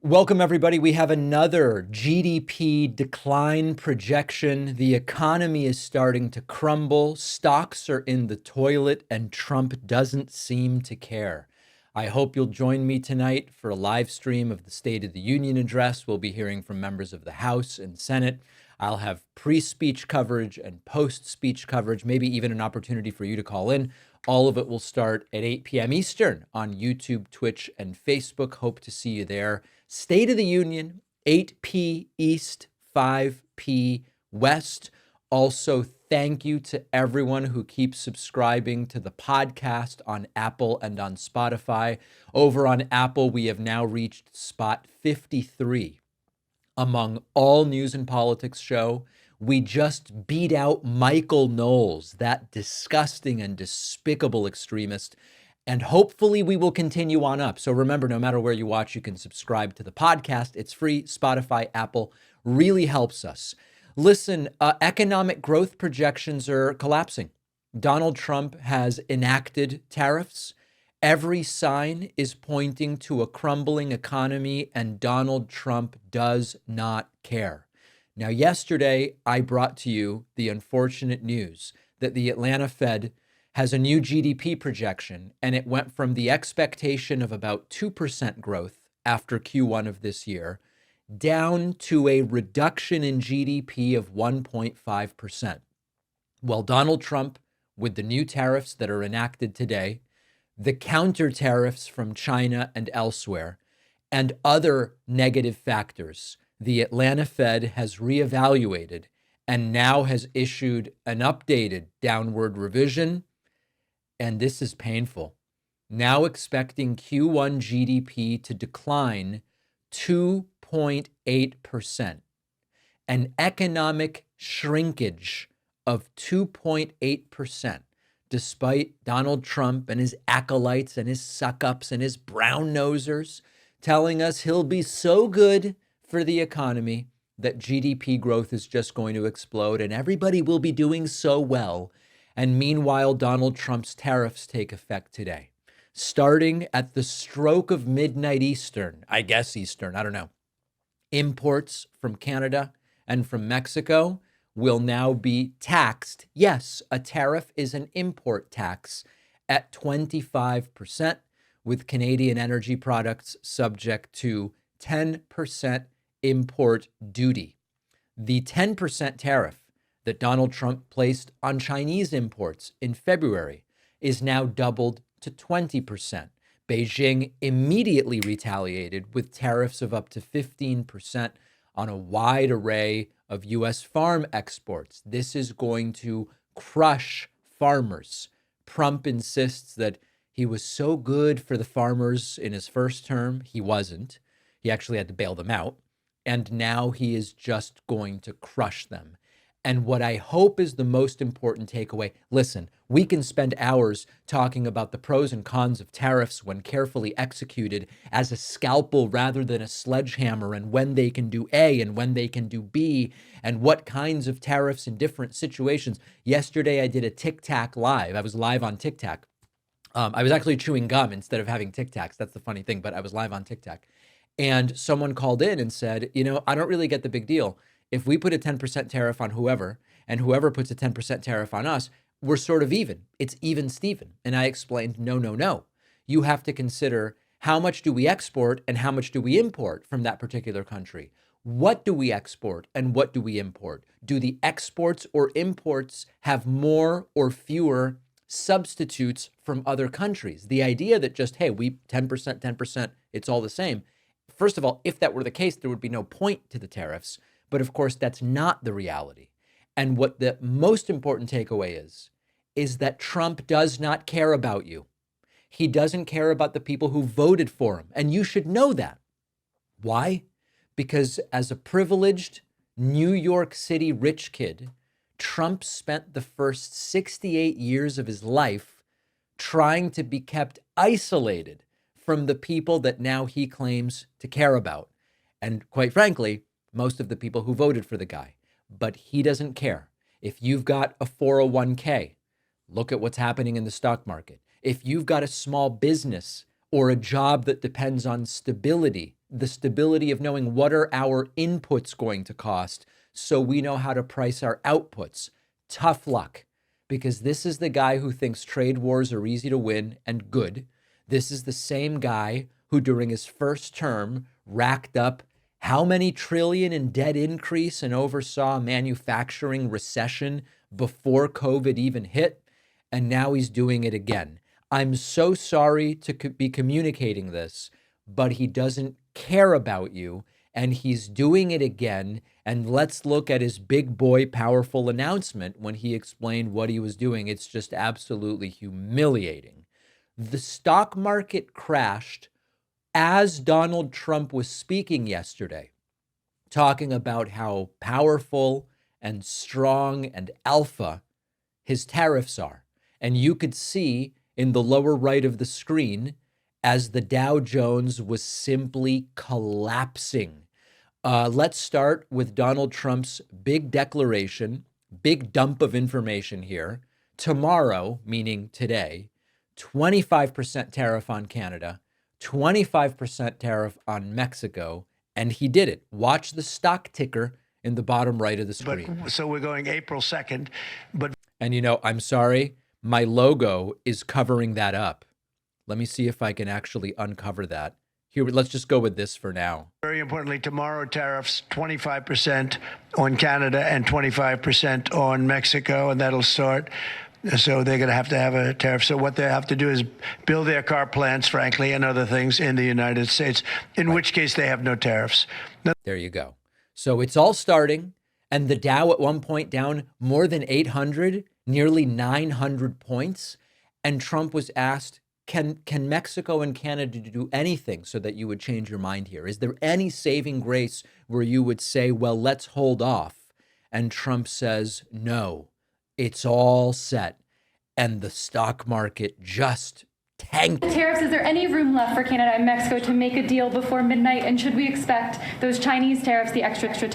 Welcome, everybody. We have another GDP decline projection. The economy is starting to crumble. Stocks are in the toilet, and Trump doesn't seem to care. I hope you'll join me tonight for a live stream of the State of the Union address. We'll be hearing from members of the House and Senate. I'll have pre-speech coverage and post-speech coverage, maybe even an opportunity for you to call in. All of it will start at 8 p.m. Eastern on YouTube, Twitch, and Facebook. Hope to see you there. State of the Union, 8 p. East, 5 p. West. Also, thank you to everyone who keeps subscribing to the podcast on Apple and on Spotify. Over on Apple, we have now reached spot 53 among all news and politics show. We just beat out Michael Knowles, that disgusting and despicable extremist. And hopefully we will continue on up. So remember, no matter where you watch, you can subscribe to the podcast. It's free. Spotify, Apple, really helps us. Listen, economic growth projections are collapsing. Donald Trump has enacted tariffs. Every sign is pointing to a crumbling economy, and Donald Trump does not care. Now, yesterday, I brought to you the unfortunate news that the Atlanta Fed has a new GDP projection, and it went from the expectation of about 2% growth after Q1 of this year down to a reduction in GDP of 1.5%. Well, Donald Trump, with the new tariffs that are enacted today, the counter tariffs from China and elsewhere, and other negative factors, the Atlanta Fed has reevaluated and now has issued an updated downward revision. And this is painful. Now expecting Q1 GDP to decline 2.8%, an economic shrinkage of 2.8%, despite Donald Trump and his acolytes and his suck-ups and his brown-nosers telling us he'll be so good for the economy that GDP growth is just going to explode and everybody will be doing so well. And meanwhile, Donald Trump's tariffs take effect today. Starting at the stroke of midnight Eastern, I guess Eastern, I don't know, imports from Canada and from Mexico will now be taxed. Yes, a tariff is an import tax at 25%, with Canadian energy products subject to 10% import duty. The 10% tariff that Donald Trump placed on Chinese imports in February is now doubled to 20%. Beijing immediately retaliated with tariffs of up to 15% on a wide array of U.S. farm exports. This is going to crush farmers. Trump insists that he was so good for the farmers in his first term. He wasn't. He actually had to bail them out. And now he is just going to crush them. And what I hope is the most important takeaway, listen, we can spend hours talking about the pros and cons of tariffs when carefully executed as a scalpel rather than a sledgehammer, and when they can do A and when they can do B, and what kinds of tariffs in different situations. Yesterday, I did a Tic Tac live. I was live on Tic Tac. I was actually chewing gum instead of having Tic Tacs. That's the funny thing, but I was live on Tic Tac. And someone called in and said, I don't really get the big deal. If we put a 10% tariff on whoever, and whoever puts a 10% tariff on us, we're sort of even. It's even Steven. And I explained, no. You have to consider how much do we export and how much do we import from that particular country? What do we export and what do we import? Do the exports or imports have more or fewer substitutes from other countries? The idea that just, hey, we 10%, it's all the same. First of all, if that were the case, there would be no point to the tariffs. But of course, that's not the reality. And what the most important takeaway is that Trump does not care about you. He doesn't care about the people who voted for him. And you should know that. Why? Because as a privileged New York City rich kid, Trump spent the first 68 years of his life trying to be kept isolated from the people that now he claims to care about. And quite frankly, most of the people who voted for the guy. But he doesn't care. If you've got a 401k, look at what's happening in the stock market. If you've got a small business or a job that depends on stability, the stability of knowing what are our inputs going to cost so we know how to price our outputs. Tough luck, because this is the guy who thinks trade wars are easy to win and good. This is the same guy who during his first term racked up how many trillion in debt increase and oversaw a manufacturing recession before COVID even hit. And now he's doing it again. I'm so sorry to be communicating this, but he doesn't care about you and he's doing it again. And let's look at his big boy powerful announcement when he explained what he was doing. It's just absolutely humiliating. The stock market crashed as Donald Trump was speaking yesterday, talking about how powerful and strong and alpha his tariffs are. And you could see in the lower right of the screen as the Dow Jones was simply collapsing. Let's start with Donald Trump's big declaration, big dump of information here. Tomorrow, meaning today, 25% tariff on Canada, 25% tariff on Mexico, and he did it. Watch the stock ticker in the bottom right of the screen. So we're going April 2nd, but... And I'm sorry, my logo is covering that up. Let me see if I can actually uncover that. Here, let's just go with this for now. Very importantly, tomorrow tariffs 25% on Canada and 25% on Mexico, and that'll start. So they're going to have a tariff. So what they have to do is build their car plants, frankly, and other things in the United States, in which case they have no tariffs. There you go. So it's all starting, and the Dow at one point down more than 800, nearly 900 points. And Trump was asked, can Mexico and Canada do anything so that you would change your mind here? Is there any saving grace where you would say, well, let's hold off? And Trump says, no, it's all set. And the stock market just tanked. Tariffs, is there any room left for Canada and Mexico to make a deal before midnight? And should we expect those Chinese tariffs, the extra 10%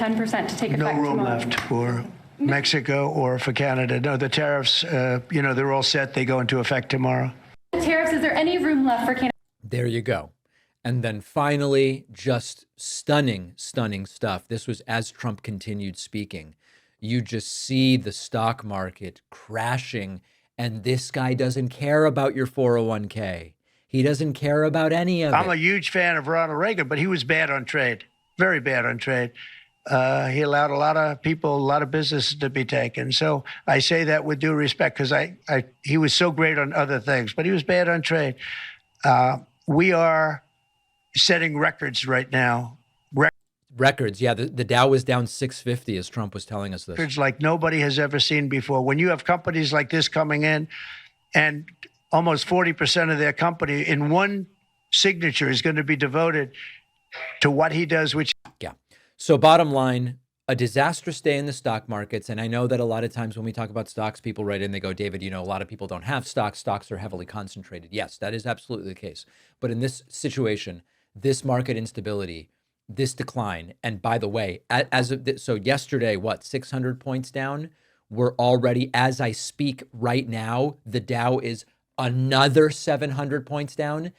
to take effect tomorrow? No room left for Mexico or for Canada. No, the tariffs, they're all set. They go into effect tomorrow. Tariffs, is there any room left for Canada? There you go. And then finally, just stunning stuff. This was as Trump continued speaking. You just see the stock market crashing, and this guy doesn't care about your 401k. He doesn't care about any of it. I'm a huge fan of Ronald Reagan, but he was bad on trade, very bad on trade. He allowed a lot of people, a lot of businesses to be taken. So I say that with due respect because he was so great on other things, but he was bad on trade. We are setting records right now. Records, yeah. The Dow was down 650 as Trump was telling us this. Records like nobody has ever seen before. When you have companies like this coming in and almost 40% of their company in one signature is going to be devoted to what he does, which... Yeah. So bottom line, a disastrous day in the stock markets. And I know that a lot of times when we talk about stocks, people write in, they go, David, a lot of people don't have stocks. Stocks are heavily concentrated. Yes, that is absolutely the case. But in this situation, this market instability, this decline, and by the way, so yesterday, 600 points down? We're already, as I speak right now, the Dow is another 700 points down.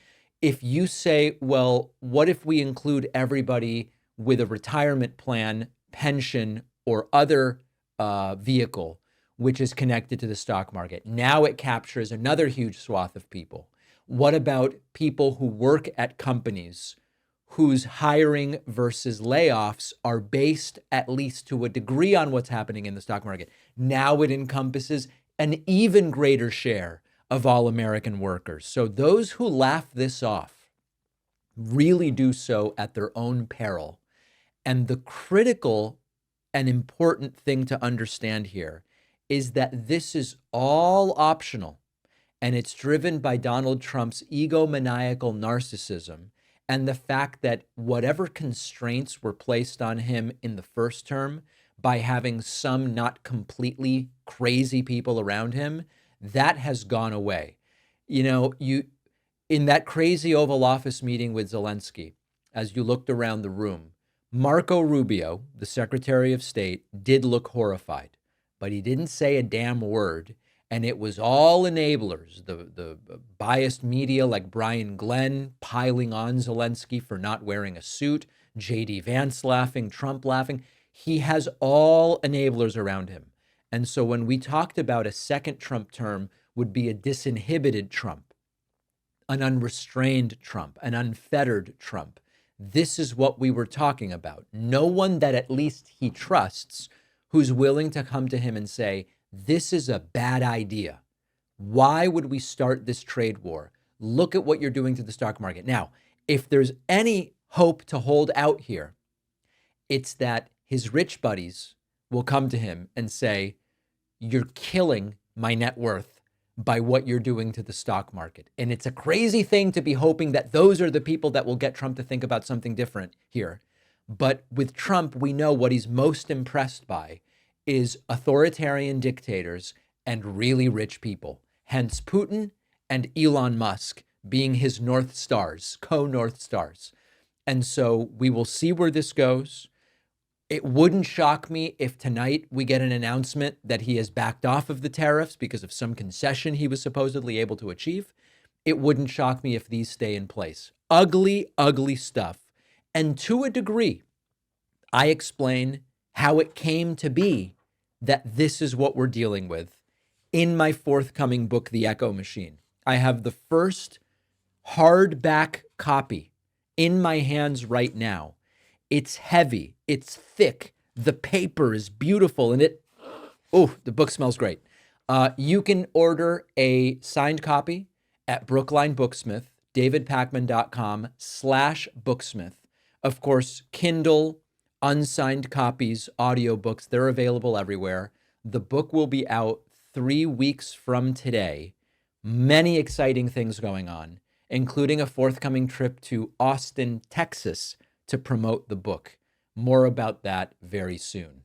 If you say, well, what if we include everybody with a retirement plan, pension, or other vehicle, which is connected to the stock market? Now it captures another huge swath of people. What about people who work at companies whose hiring versus layoffs are based at least to a degree on what's happening in the stock market? Now it encompasses an even greater share of all American workers. So those who laugh this off really do so at their own peril. And the critical and important thing to understand here is that this is all optional, and it's driven by Donald Trump's egomaniacal narcissism and the fact that whatever constraints were placed on him in the first term by having some not completely crazy people around him, that has gone away. In that crazy Oval Office meeting with Zelensky, as you looked around the room, Marco Rubio, the Secretary of State, did look horrified, but he didn't say a damn word. And it was all enablers, the biased media like Brian Glenn piling on Zelensky for not wearing a suit, J.D. Vance laughing, Trump laughing. He has all enablers around him. And so when we talked about a second Trump term would be a disinhibited Trump, an unrestrained Trump, an unfettered Trump, this is what we were talking about. No one that at least he trusts who's willing to come to him and say, this is a bad idea. Why would we start this trade war? Look at what you're doing to the stock market. Now, if there's any hope to hold out here, it's that his rich buddies will come to him and say, you're killing my net worth by what you're doing to the stock market. And it's a crazy thing to be hoping that those are the people that will get Trump to think about something different here. But with Trump, we know what he's most impressed by is authoritarian dictators and really rich people. Hence Putin and Elon Musk being his North Stars, co-North Stars. And so we will see where this goes. It wouldn't shock me if tonight we get an announcement that he has backed off of the tariffs because of some concession he was supposedly able to achieve. It wouldn't shock me if these stay in place. Ugly, ugly stuff. And to a degree, I explain how it came to be that this is what we're dealing with in my forthcoming book, The Echo Machine. I have the first hardback copy in my hands right now. It's heavy, it's thick, the paper is beautiful, and the book smells great. You can order a signed copy at Brookline Booksmith, davidpakman.com/booksmith. Of course, Kindle, unsigned copies, audiobooks, they're available everywhere. The book will be out 3 weeks from today. Many exciting things going on, including a forthcoming trip to Austin, Texas, to promote the book. More about that very soon.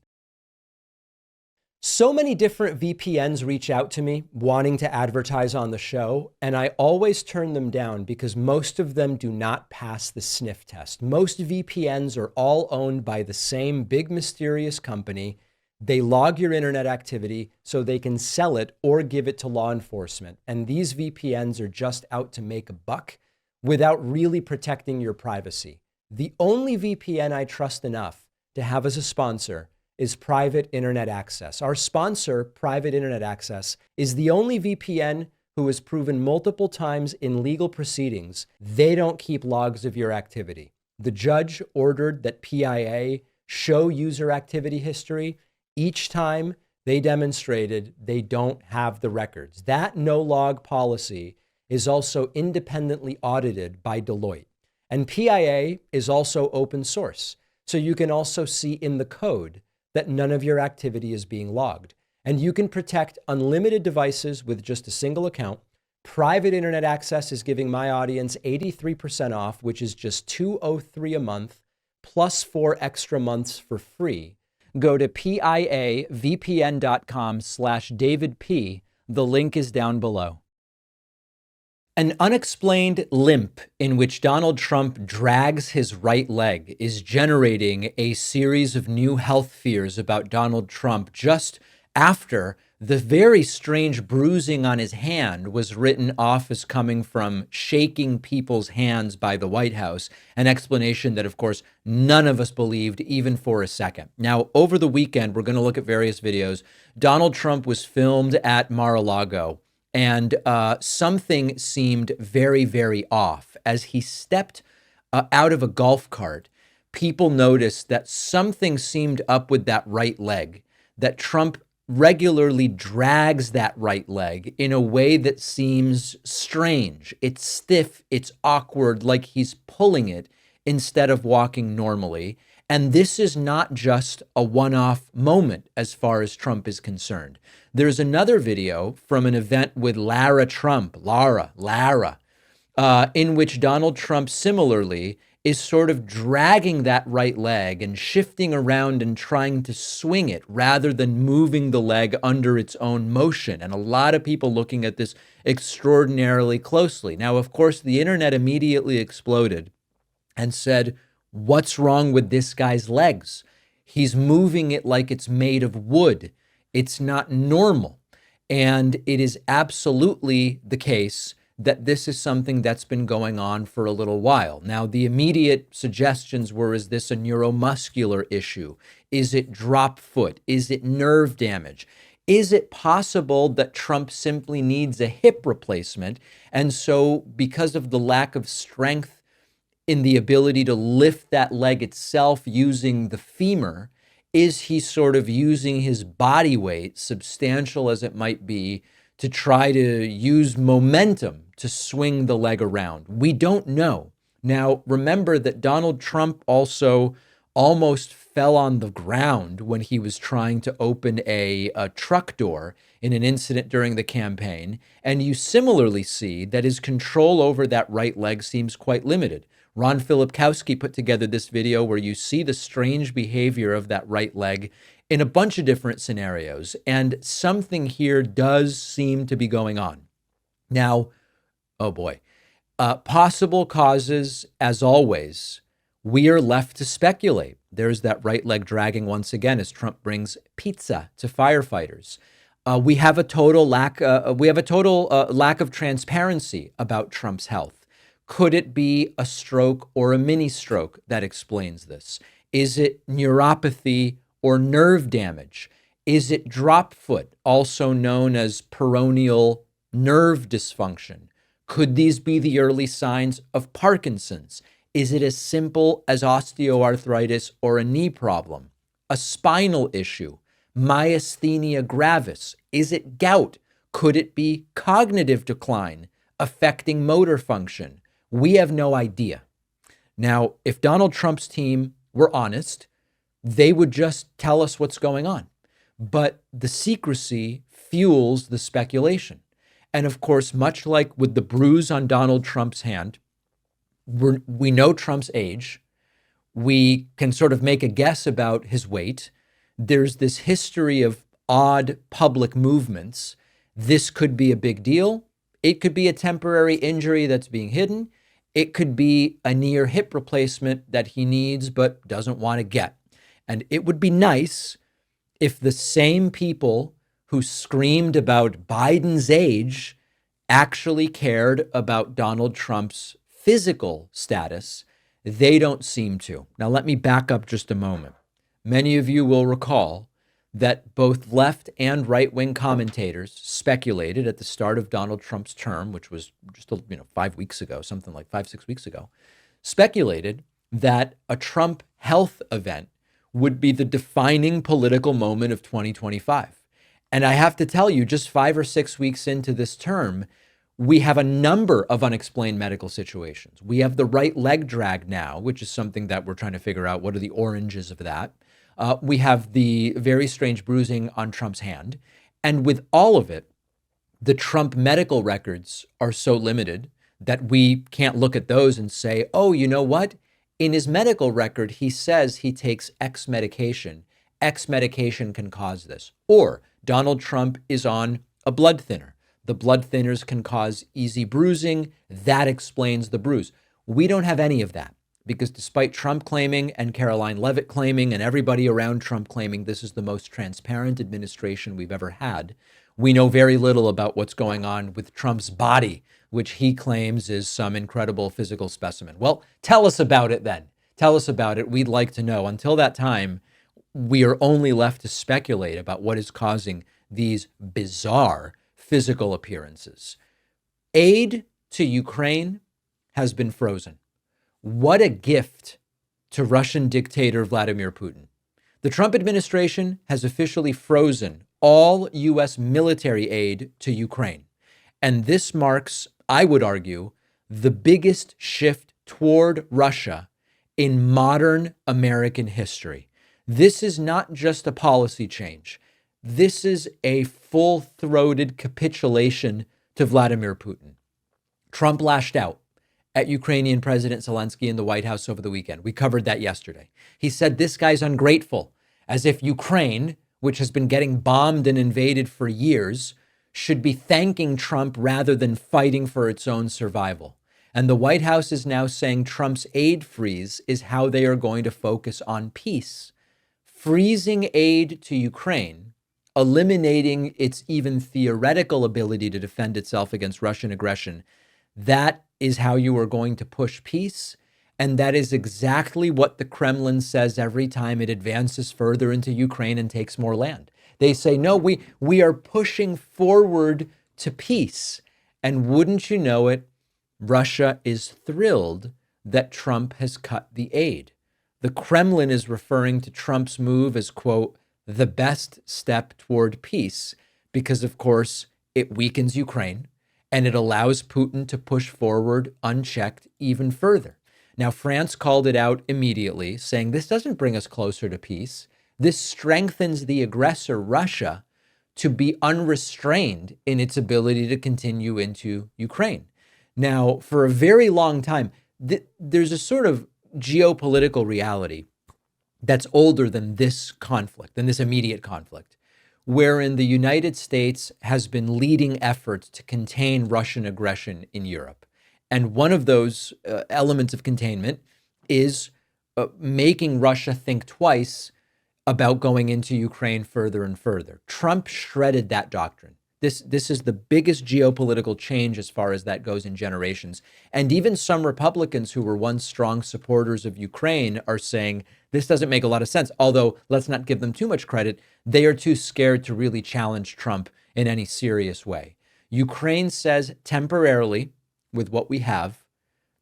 So many different VPNs reach out to me wanting to advertise on the show, and I always turn them down because most of them do not pass the sniff test. Most VPNs are all owned by the same big mysterious company. They log your internet activity so they can sell it or give it to law enforcement. And these VPNs are just out to make a buck without really protecting your privacy. The only VPN I trust enough to have as a sponsor is Private Internet Access. Our sponsor, Private Internet Access, is the only VPN who has proven multiple times in legal proceedings they don't keep logs of your activity. The judge ordered that PIA show user activity history. Each time they demonstrated they don't have the records. That no log policy is also independently audited by Deloitte. And PIA is also open source. So you can also see in the code that none of your activity is being logged. And you can protect unlimited devices with just a single account. Private Internet Access is giving my audience 83% off, which is just $203 a month, plus 4 extra months for free. Go to piavpn.com/DavidP. The link is down below. An unexplained limp in which Donald Trump drags his right leg is generating a series of new health fears about Donald Trump just after the very strange bruising on his hand was written off as coming from shaking people's hands by the White House, an explanation that, of course, none of us believed even for a second. Now, over the weekend, we're going to look at various videos. Donald Trump was filmed at Mar-a-Lago. And something seemed very, very off. As he stepped out of a golf cart, people noticed that something seemed up with that right leg, that Trump regularly drags that right leg in a way that seems strange. It's stiff, it's awkward, like he's pulling it instead of walking normally. And this is not just a one-off moment as far as Trump is concerned. There's another video from an event with Lara, in which Donald Trump similarly is sort of dragging that right leg and shifting around and trying to swing it rather than moving the leg under its own motion. And a lot of people looking at this extraordinarily closely. Now, of course, the internet immediately exploded and said, what's wrong with this guy's legs? He's moving it like it's made of wood. It's not normal. And it is absolutely the case that this is something that's been going on for a little while. Now, the immediate suggestions were, is this a neuromuscular issue? Is it drop foot? Is it nerve damage? Is it possible that Trump simply needs a hip replacement? And so because of the lack of strength in the ability to lift that leg itself using the femur, is he sort of using his body weight, substantial as it might be, to try to use momentum to swing the leg around? We don't know. Now, remember that Donald Trump also almost fell on the ground when he was trying to open a truck door in an incident during the campaign. And you similarly see that his control over that right leg seems quite limited. Ron Filipkowski put together this video where you see the strange behavior of that right leg in a bunch of different scenarios. And something here does seem to be going on. Now, oh boy, possible causes, as always, we are left to speculate. There's that right leg dragging once again as Trump brings pizza to firefighters. We have a total lack of transparency about Trump's health. Could it be a stroke or a mini stroke that explains this? Is it neuropathy or nerve damage? Is it drop foot, also known as peroneal nerve dysfunction? Could these be the early signs of Parkinson's? Is it as simple as osteoarthritis or a knee problem? A spinal issue? Myasthenia gravis? Is it gout? Could it be cognitive decline affecting motor function? We have no idea. Now, if Donald Trump's team were honest, they would just tell us what's going on. But the secrecy fuels the speculation. And of course, much like with the bruise on Donald Trump's hand, we know Trump's age. We can sort of make a guess about his weight. There's this history of odd public movements. This could be a big deal. It could be a temporary injury that's being hidden. It could be a near hip replacement that he needs but doesn't want to get. And it would be nice if the same people who screamed about Biden's age actually cared about Donald Trump's physical status. They don't seem to. Now, let me back up just a moment. Many of you will recall that both left and right-wing commentators speculated at the start of Donald Trump's term, which was just 5 weeks ago, something like 5-6 weeks ago, speculated that a Trump health event would be the defining political moment of 2025. And I have to tell you, just 5 or 6 weeks into this term, we have a number of unexplained medical situations. We have the right leg drag now, which is something that we're trying to figure out. What are the oranges of that? We have the very strange bruising on Trump's hand. And with all of it, the Trump medical records are so limited that we can't look at those and say, oh, you know what? In his medical record, he says he takes X medication. X medication can cause this. Or Donald Trump is on a blood thinner. The blood thinners can cause easy bruising. That explains the bruise. We don't have any of that. Because despite Trump claiming and Caroline Leavitt claiming and everybody around Trump claiming this is the most transparent administration we've ever had, we know very little about what's going on with Trump's body, which he claims is some incredible physical specimen. Well, tell us about it then. Tell us about it. We'd like to know. Until that time, we are only left to speculate about what is causing these bizarre physical appearances. Aid to Ukraine has been frozen. What a gift to Russian dictator Vladimir Putin. The Trump administration has officially frozen all U.S. military aid to Ukraine. And this marks, I would argue, the biggest shift toward Russia in modern American history. This is not just a policy change. This is a full-throated capitulation to Vladimir Putin. Trump lashed out at Ukrainian President Zelensky in the White House over the weekend. We covered that yesterday. He said this guy's ungrateful, as if Ukraine, which has been getting bombed and invaded for years, should be thanking Trump rather than fighting for its own survival. And the White House is now saying Trump's aid freeze is how they are going to focus on peace. Freezing aid to Ukraine eliminating its even theoretical ability to defend itself against Russian aggression, that is how you are going to push peace. And that is exactly what the Kremlin says every time it advances further into Ukraine and takes more land. They say, no, we are pushing forward to peace. And wouldn't you know it, Russia is thrilled that Trump has cut the aid. The Kremlin is referring to Trump's move as, quote, the best step toward peace, because, of course, it weakens Ukraine and it allows Putin to push forward unchecked even further. Now, France called it out immediately, saying this doesn't bring us closer to peace. This strengthens the aggressor, Russia, to be unrestrained in its ability to continue into Ukraine. Now, for a very long time, there's a sort of geopolitical reality that's older than this conflict, than this immediate conflict, wherein the United States has been leading efforts to contain Russian aggression in Europe. And one of those elements of containment is making Russia think twice about going into Ukraine further and further. Trump shredded that doctrine. This is the biggest geopolitical change as far as that goes in generations. And even some Republicans who were once strong supporters of Ukraine are saying this doesn't make a lot of sense. Although, let's not give them too much credit. They are too scared to really challenge Trump in any serious way. Ukraine says temporarily, with what we have,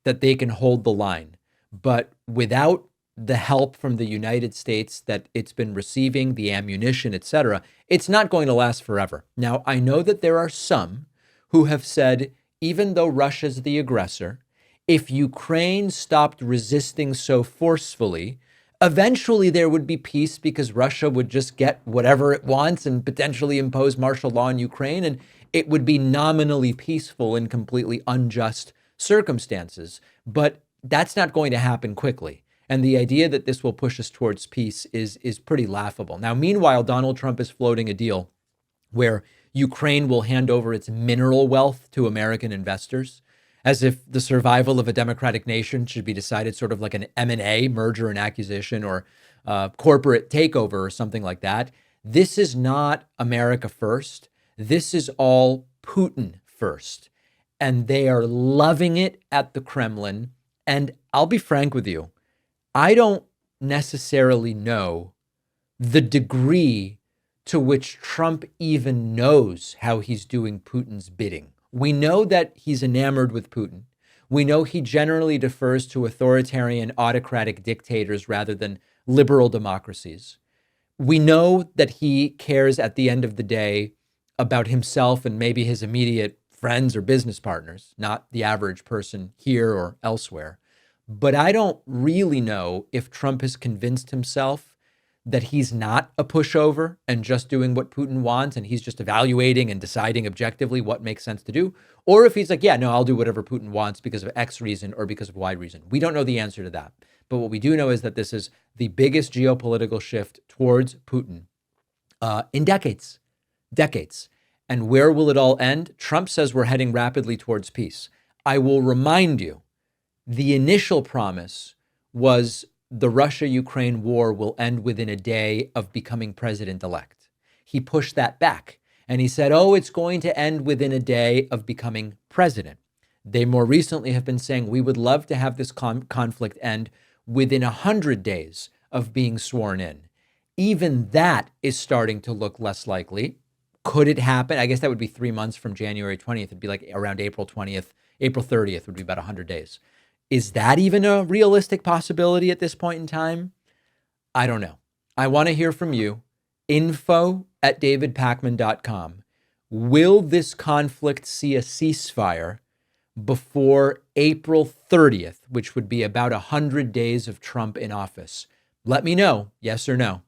that they can hold the line. But without the help from the United States that it's been receiving, the ammunition, etc., it's not going to last forever. Now, I know that there are some who have said, even though Russia's the aggressor, if Ukraine stopped resisting so forcefully, eventually there would be peace because Russia would just get whatever it wants and potentially impose martial law in Ukraine, and it would be nominally peaceful in completely unjust circumstances. But that's not going to happen quickly. And the idea that this will push us towards peace is pretty laughable. Now, meanwhile, Donald Trump is floating a deal where Ukraine will hand over its mineral wealth to American investors, as if the survival of a democratic nation should be decided sort of like an M&A, merger and acquisition, or corporate takeover or something like that. This is not America first. This is all Putin first. And they are loving it at the Kremlin. And I'll be frank with you, I don't necessarily know the degree to which Trump even knows how he's doing Putin's bidding. We know that he's enamored with Putin. We know he generally defers to authoritarian, autocratic dictators rather than liberal democracies. We know that he cares at the end of the day about himself and maybe his immediate friends or business partners, not the average person here or elsewhere. But I don't really know if Trump has convinced himself that he's not a pushover and just doing what Putin wants and he's just evaluating and deciding objectively what makes sense to do, or if he's like, yeah, no, I'll do whatever Putin wants because of X reason or because of Y reason. We don't know the answer to that. But what we do know is that this is the biggest geopolitical shift towards Putin in decades. And where will it all end? Trump says we're heading rapidly towards peace. I will remind you, the initial promise was the Russia-Ukraine war will end within a day of becoming president-elect. He pushed that back and he said, oh, it's going to end within a day of becoming president. They more recently have been saying we would love to have this conflict end within 100 days of being sworn in. Even that is starting to look less likely. Could it happen? I guess that would be 3 months from January 20th. It'd be like around April 20th. April 30th would be about 100 days. Is that even a realistic possibility at this point in time? I don't know. I want to hear from you. info@davidpakman.com. Will this conflict see a ceasefire before April 30th, which would be about 100 days of Trump in office? Let me know, yes or no.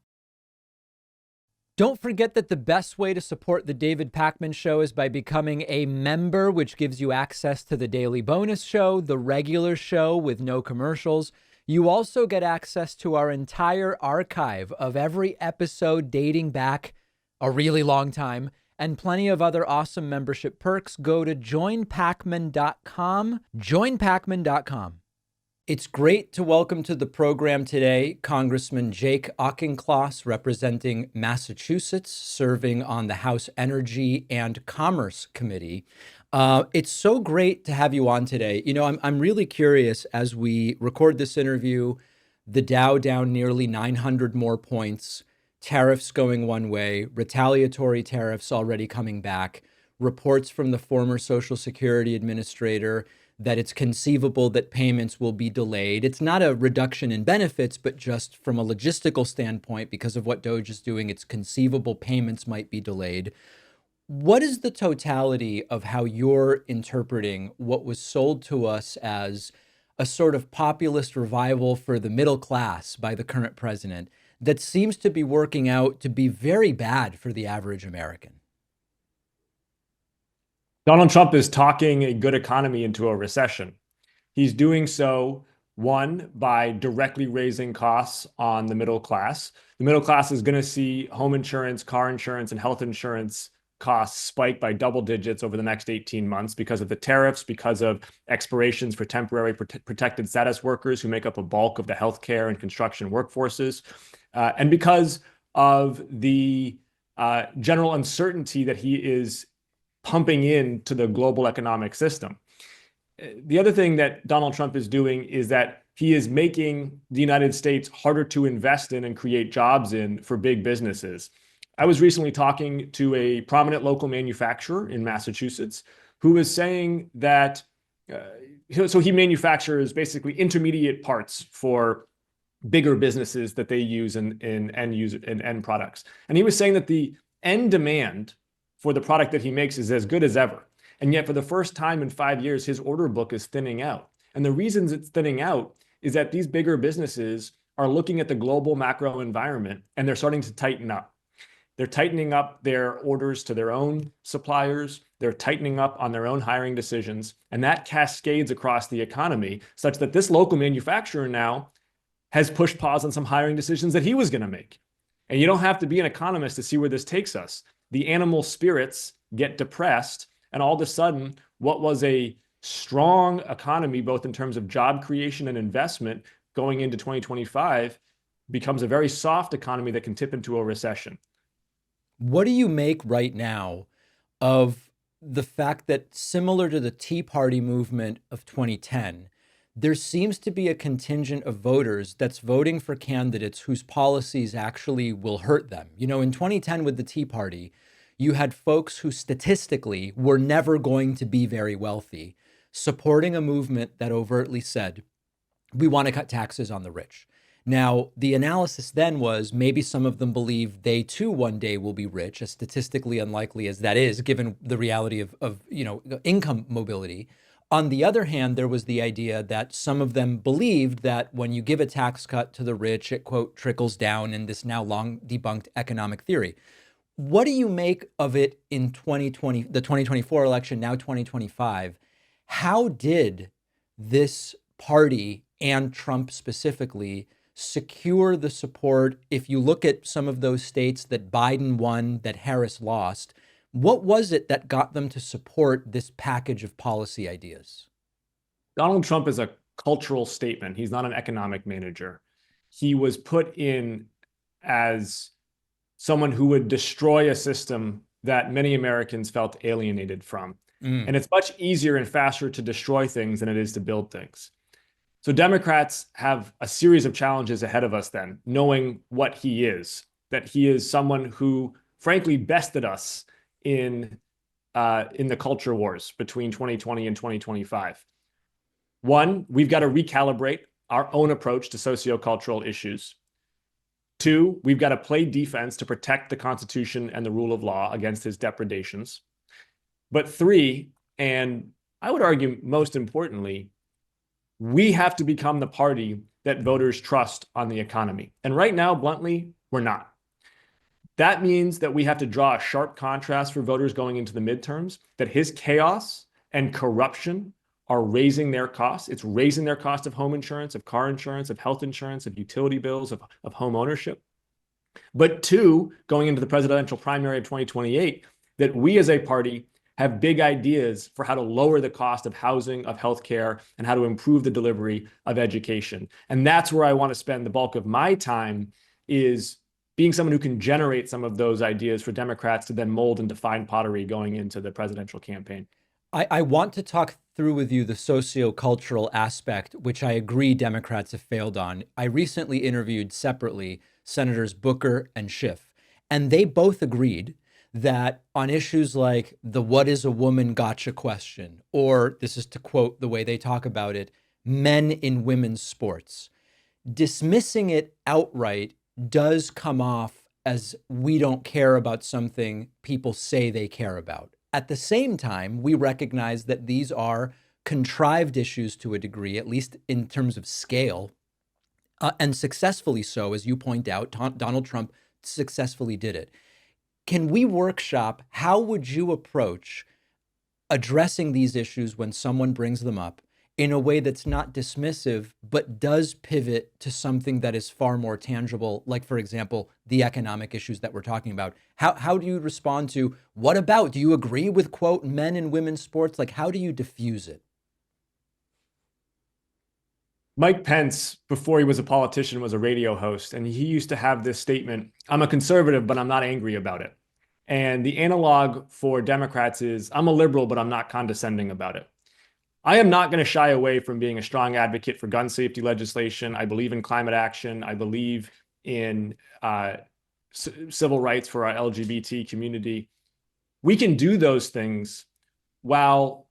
Don't forget that the best way to support the David Pakman Show is by becoming a member, which gives you access to the daily bonus show, the regular show with no commercials. You also get access to our entire archive of every episode dating back a really long time and plenty of other awesome membership perks. Go to joinpakman.com, joinpakman.com. It's great to welcome to the program today Congressman Jake Auchincloss, representing Massachusetts, serving on the House Energy and Commerce Committee. It's so great to have you on today. You know, I'm really curious as we record this interview, the Dow down nearly 900 more points, tariffs going one way, retaliatory tariffs already coming back, reports from the former Social Security Administrator that it's conceivable that payments will be delayed. It's not a reduction in benefits, but just from a logistical standpoint, because of what Doge is doing, it's conceivable payments might be delayed. What is the totality of how you're interpreting what was sold to us as a sort of populist revival for the middle class by the current president that seems to be working out to be very bad for the average American? Donald Trump is talking a good economy into a recession. He's doing so, one, by directly raising costs on the middle class. The middle class is going to see home insurance, car insurance, and health insurance costs spike by double digits over the next 18 months because of the tariffs, because of expirations for temporary protected status workers who make up a bulk of the healthcare and construction workforces, and because of the general uncertainty that he is pumping into the global economic system. The other thing that Donald Trump is doing is that he is making the United States harder to invest in and create jobs in for big businesses. I was recently talking to a prominent local manufacturer in Massachusetts who was saying that, so he manufactures basically intermediate parts for bigger businesses that they use in end products. And he was saying that the end demand for the product that he makes is as good as ever. And yet for the first time in 5 years, his order book is thinning out. And the reasons it's thinning out is that these bigger businesses are looking at the global macro environment and they're starting to tighten up. They're tightening up their orders to their own suppliers. They're tightening up on their own hiring decisions. And that cascades across the economy such that this local manufacturer now has pushed pause on some hiring decisions that he was going to make. And you don't have to be an economist to see where this takes us. The animal spirits get depressed, and all of a sudden, what was a strong economy, both in terms of job creation and investment going into 2025, becomes a very soft economy that can tip into a recession. What do you make right now of the fact that, similar to the Tea Party movement of 2010, there seems to be a contingent of voters that's voting for candidates whose policies actually will hurt them? You know, in 2010 with the Tea Party, you had folks who statistically were never going to be very wealthy, supporting a movement that overtly said, we want to cut taxes on the rich. Now, the analysis then was maybe some of them believe they too one day will be rich, as statistically unlikely as that is, given the reality of income mobility. On the other hand, there was the idea that some of them believed that when you give a tax cut to the rich, it, quote, trickles down in this now long debunked economic theory. What do you make of it in 2020, the 2024 election, now 2025? How did this party and Trump specifically secure the support? If you look at some of those states that Biden won, that Harris lost, what was it that got them to support this package of policy ideas? Donald Trump is a cultural statement. He's not an economic manager. He was put in as someone who would destroy a system that many Americans felt alienated from. And it's much easier and faster to destroy things than it is to build things. So Democrats have a series of challenges ahead of us then, knowing what he is, that he is someone who frankly bested us in the culture wars between 2020 and 2025. One, we've got to recalibrate our own approach to sociocultural issues. Two, we've got to play defense to protect the Constitution and the rule of law against his depredations. But three, and I would argue most importantly, we have to become the party that voters trust on the economy. And right now, bluntly, we're not. That means that we have to draw a sharp contrast for voters going into the midterms, that his chaos and corruption are raising their costs. It's raising their cost of home insurance, of car insurance, of health insurance, of utility bills, of home ownership. But two, going into the presidential primary of 2028, that we as a party have big ideas for how to lower the cost of housing, of healthcare, and how to improve the delivery of education. And that's where I want to spend the bulk of my time, is being someone who can generate some of those ideas for Democrats to then mold and define pottery going into the presidential campaign. I want to talk through with you the sociocultural aspect, which I agree Democrats have failed on. I recently interviewed separately Senators Booker and Schiff, and they both agreed that on issues like the what is a woman gotcha question, or this is to quote the way they talk about it, men in women's sports, dismissing it outright does come off as we don't care about something people say they care about. At the same time, we recognize that these are contrived issues to a degree, at least in terms of scale, and successfully so, as you point out. Donald Trump successfully did it. Can we workshop, how would you approach addressing these issues when someone brings them up in a way that's not dismissive, but does pivot to something that is far more tangible, like, for example, the economic issues that we're talking about? How do you respond to, what about, do you agree with, quote, men and women's sports? Like, how do you diffuse it? Mike Pence, before he was a politician, was a radio host, and he used to have this statement, I'm a conservative, but I'm not angry about it. And the analog for Democrats is, I'm a liberal, but I'm not condescending about it. I am not going to shy away from being a strong advocate for gun safety legislation. I believe in climate action. I believe in civil rights for our LGBT community. We can do those things while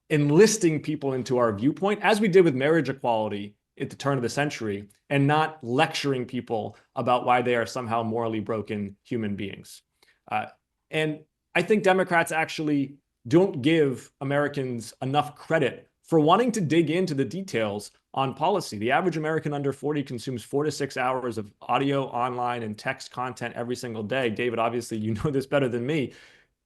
enlisting people into our viewpoint, as we did with marriage equality at the turn of the century, and not lecturing people about why they are somehow morally broken human beings. And I think Democrats actually don't give Americans enough credit for wanting to dig into the details on policy. The average American under 40 consumes 4 to 6 hours of audio, online, and text content every single day. David, obviously, you know this better than me.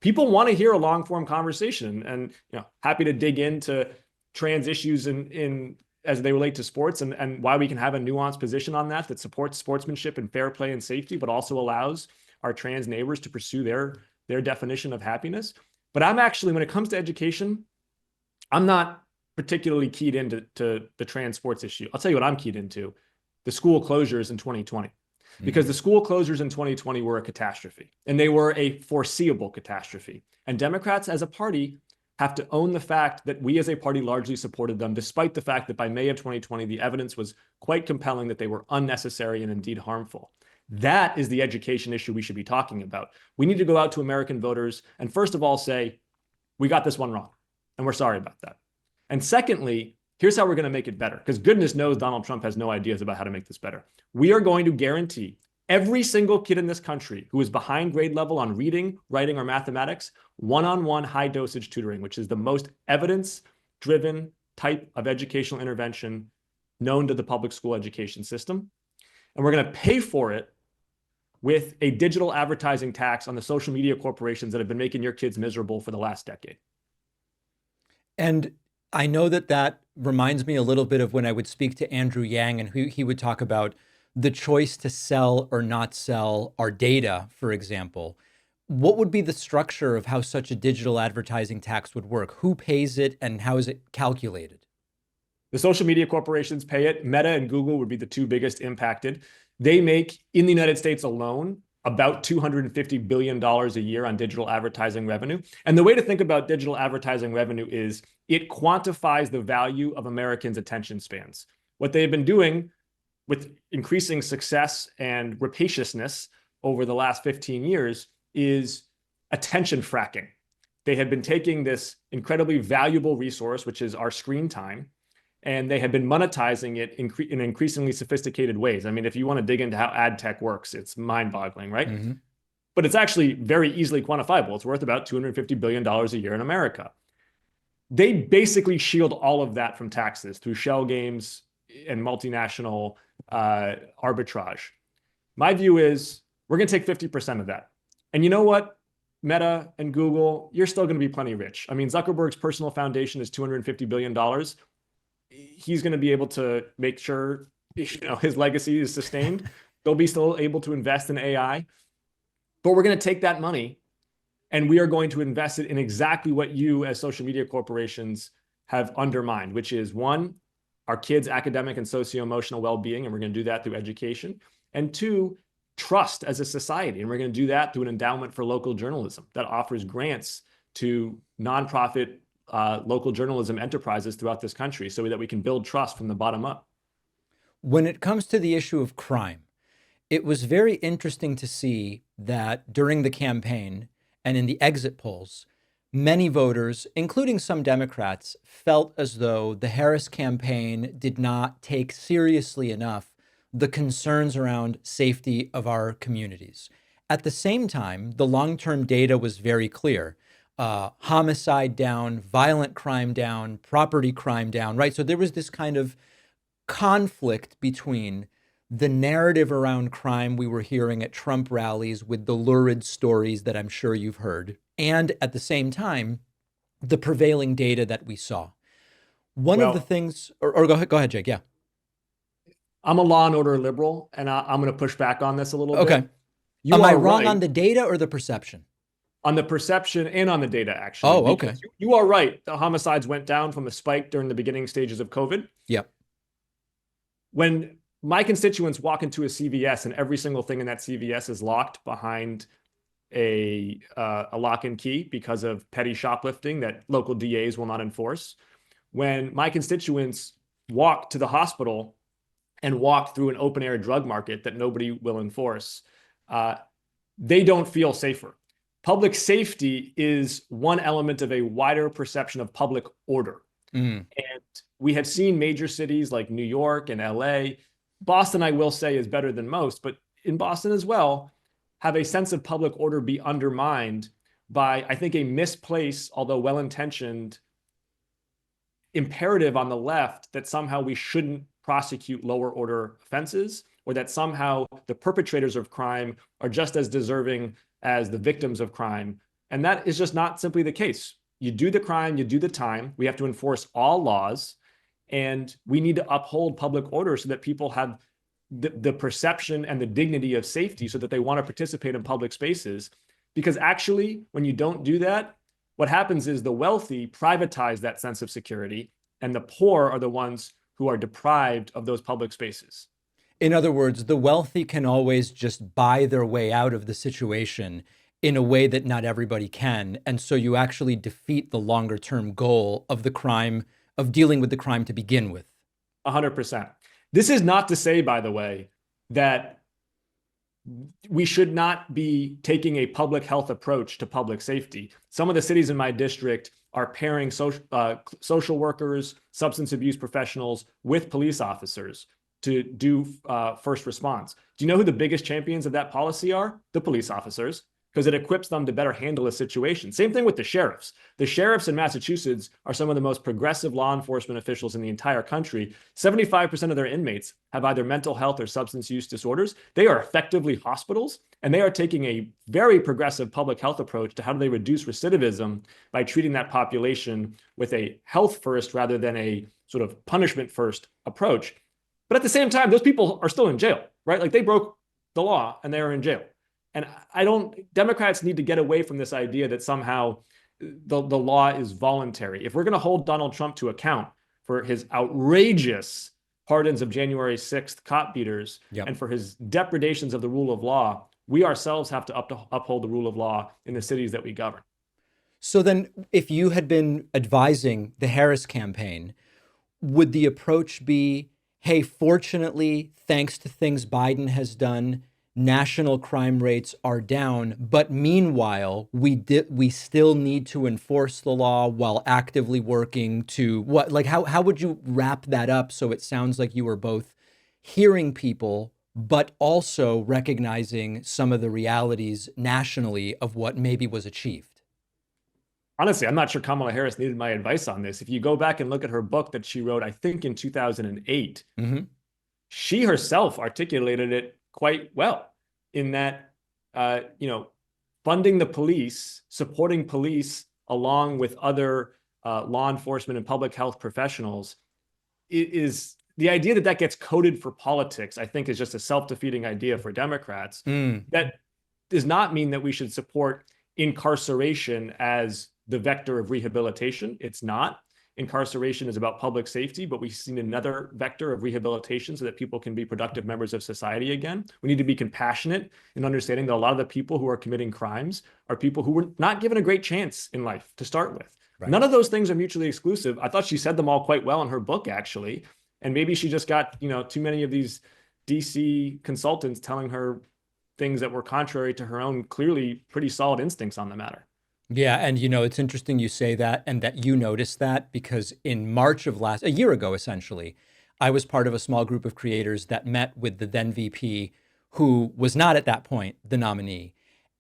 People want to hear a long-form conversation, and happy to dig into trans issues in as they relate to sports, and why we can have a nuanced position on that supports sportsmanship and fair play and safety, but also allows our trans neighbors to pursue their definition of happiness. But I'm actually, when it comes to education, I'm not particularly keyed into the trans sports issue. I'll tell you what I'm keyed into: the school closures in 2020. Because the school closures in 2020 were a catastrophe, and they were a foreseeable catastrophe. And Democrats as a party have to own the fact that we as a party largely supported them, despite the fact that by May of 2020, the evidence was quite compelling that they were unnecessary and indeed harmful. That is the education issue we should be talking about. We need to go out to American voters and first of all say, we got this one wrong, and we're sorry about that. And secondly, here's how we're going to make it better, because goodness knows Donald Trump has no ideas about how to make this better. We are going to guarantee every single kid in this country who is behind grade level on reading, writing, or mathematics, one-on-one high dosage tutoring, which is the most evidence-driven type of educational intervention known to the public school education system. And we're going to pay for it with a digital advertising tax on the social media corporations that have been making your kids miserable for the last decade. And I know that reminds me a little bit of when I would speak to Andrew Yang, and he would talk about the choice to sell or not sell our data, for example. What would be the structure of how such a digital advertising tax would work? Who pays it, and how is it calculated? The social media corporations pay it. Meta and Google would be the two biggest impacted. They make, in the United States alone, about $250 billion a year on digital advertising revenue. And the way to think about digital advertising revenue is it quantifies the value of Americans' attention spans. What they've been doing with increasing success and rapaciousness over the last 15 years is attention fracking. They had been taking this incredibly valuable resource, which is our screen time, and they have been monetizing it in increasingly sophisticated ways. I mean, if you want to dig into how ad tech works, it's mind-boggling, right? Mm-hmm. But it's actually very easily quantifiable. It's worth about $250 billion a year in America. They basically shield all of that from taxes through shell games and multinational arbitrage. My view is we're going to take 50% of that. And you know what? Meta and Google, you're still going to be plenty rich. I mean, Zuckerberg's personal foundation is $250 billion. He's going to be able to make sure his legacy is sustained. They'll be still able to invest in AI. But we're going to take that money And we are going to invest it in exactly what you as social media corporations have undermined, which is one, our kids' academic and socio-emotional well-being, and we're going to do that through education. And two, trust as a society. And we're going to do that through an endowment for local journalism that offers grants to nonprofit local journalism enterprises throughout this country so that we can build trust from the bottom up. When it comes to the issue of crime, it was very interesting to see that during the campaign and in the exit polls, many voters, including some Democrats, felt as though the Harris campaign did not take seriously enough the concerns around safety of our communities. At the same time, the long-term data was very clear. Homicide down, violent crime down, property crime down, right? So there was this kind of conflict between the narrative around crime we were hearing at Trump rallies with the lurid stories that I'm sure you've heard, and at the same time, the prevailing data that we saw. One of the things, or go ahead, Jake, yeah. I'm a law and order liberal, and I'm going to push back on this a little bit. Okay. Am I wrong on the data or the perception? On the perception and on the data, actually. Oh, okay. You are right. The homicides went down from a spike during the beginning stages of COVID. Yep. When my constituents walk into a CVS and every single thing in that CVS is locked behind a lock and key because of petty shoplifting that local DAs will not enforce. When my constituents walk to the hospital and walk through an open air drug market that nobody will enforce, they don't feel safer. Public safety is one element of a wider perception of public order. And we have seen major cities like New York and LA. Boston, I will say, is better than most, but in Boston as well, have a sense of public order be undermined by, I think, a misplaced, although well-intentioned, imperative on the left that somehow we shouldn't prosecute lower order offenses, or that somehow the perpetrators of crime are just as deserving as the victims of crime. And that is just not simply the case. You do the crime, you do the time. We have to enforce all laws, and we need to uphold public order so that people have the perception and the dignity of safety so that they want to participate in public spaces. Because actually, when you don't do that, what happens is the wealthy privatize that sense of security, and the poor are the ones who are deprived of those public spaces. In other words, the wealthy can always just buy their way out of the situation in a way that not everybody can. And so you actually defeat the longer term goal of the crime, of dealing with the crime to begin with. 100%. This is not to say, by the way, that we should not be taking a public health approach to public safety. Some of the cities in my district are pairing social workers, substance abuse professionals with police officers to do first response. Do you know who the biggest champions of that policy are? The police officers, because it equips them to better handle a situation. Same thing with the sheriffs. The sheriffs in Massachusetts are some of the most progressive law enforcement officials in the entire country. 75% of their inmates have either mental health or substance use disorders. They are effectively hospitals, and they are taking a very progressive public health approach to how do they reduce recidivism by treating that population with a health first rather than a sort of punishment first approach. But at the same time, those people are still in jail, right? Like, they broke the law and they are in jail. And Democrats need to get away from this idea that somehow the law is voluntary. If we're going to hold Donald Trump to account for his outrageous pardons of January 6th cop beaters and for his depredations of the rule of law, we ourselves have to uphold the rule of law in the cities that we govern. So then, if you had been advising the Harris campaign, would the approach be, hey, fortunately, thanks to things Biden has done, national crime rates are down, but meanwhile, we still need to enforce the law while actively working to what? Like, how would you wrap that up so it sounds like you were both hearing people, but also recognizing some of the realities nationally of what maybe was achieved? Honestly, I'm not sure Kamala Harris needed my advice on this. If you go back and look at her book that she wrote, I think in 2008, she herself articulated it quite well in that, funding the police, supporting police along with other law enforcement and public health professionals is the idea that gets coded for politics, I think, is just a self-defeating idea for Democrats. That does not mean that we should support incarceration as the vector of rehabilitation. It's not. Incarceration is about public safety, but we've seen another vector of rehabilitation so that people can be productive members of society again. We need to be compassionate in understanding that a lot of the people who are committing crimes are people who were not given a great chance in life to start with. Right. None of those things are mutually exclusive. I thought she said them all quite well in her book, actually. And maybe she just got, too many of these DC consultants telling her things that were contrary to her own clearly pretty solid instincts on the matter. Yeah. And, it's interesting you say that and that you noticed that, because in March of a year ago, essentially, I was part of a small group of creators that met with the then VP, who was not at that point the nominee.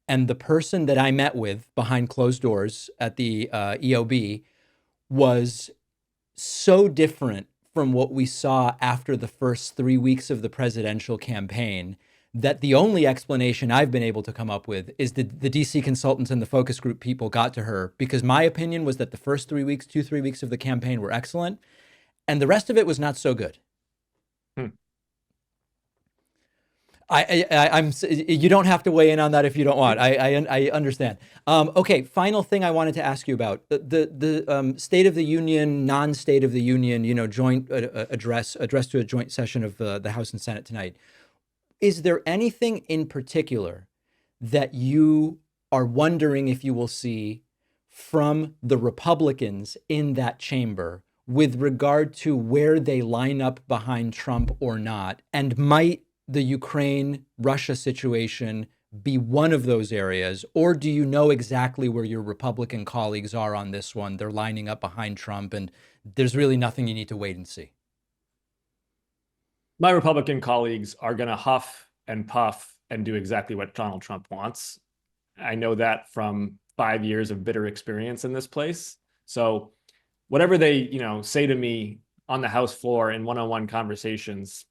And the person that I met with behind closed doors at the EOB was so different from what we saw after the first 3 weeks of the presidential campaign, that the only explanation I've been able to come up with is the DC consultants and the focus group people got to her, because my opinion was that the first 3 weeks, 3 weeks of the campaign were excellent, and the rest of it was not so good. I'm. You don't have to weigh in on that if you don't want. I understand. Okay. Final thing I wanted to ask you about the State of the Union, non-State of the Union, joint address to a joint session of the House and Senate tonight. Is there anything in particular that you are wondering if you will see from the Republicans in that chamber with regard to where they line up behind Trump or not? And might the Ukraine-Russia situation be one of those areas? Or do you know exactly where your Republican colleagues are on this one? They're lining up behind Trump, and there's really nothing you need to wait and see. My Republican colleagues are going to huff and puff and do exactly what Donald Trump wants. I know that from 5 years of bitter experience in this place. So whatever they, say to me on the House floor in one-on-one conversations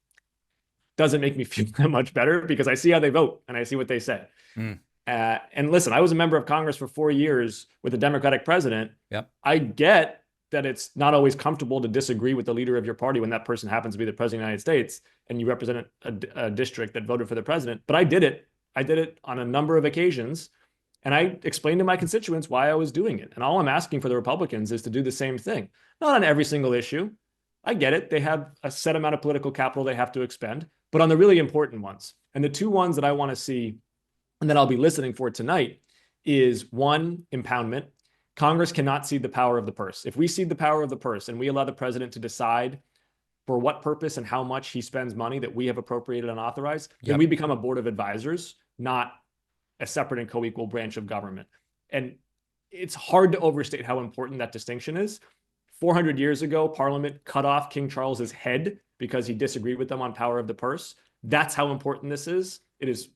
doesn't make me feel that much better, because I see how they vote and I see what they say. And listen, I was a member of Congress for 4 years with a Democratic president. Yep. I get that it's not always comfortable to disagree with the leader of your party when that person happens to be the president of the United States and you represent a district that voted for the president. But I did it. I did it on a number of occasions. And I explained to my constituents why I was doing it. And all I'm asking for the Republicans is to do the same thing. Not on every single issue. I get it. They have a set amount of political capital they have to expend, but on the really important ones. And the two ones that I want to see, and that I'll be listening for tonight, is one, impoundment. Congress cannot cede the power of the purse. If we cede the power of the purse and we allow the president to decide for what purpose and how much he spends money that we have appropriated and authorized, then we become a board of advisors, not a separate and co-equal branch of government. And it's hard to overstate how important that distinction is. 400 years ago, Parliament cut off King Charles's head because he disagreed with them on power of the purse. That's how important this is. It is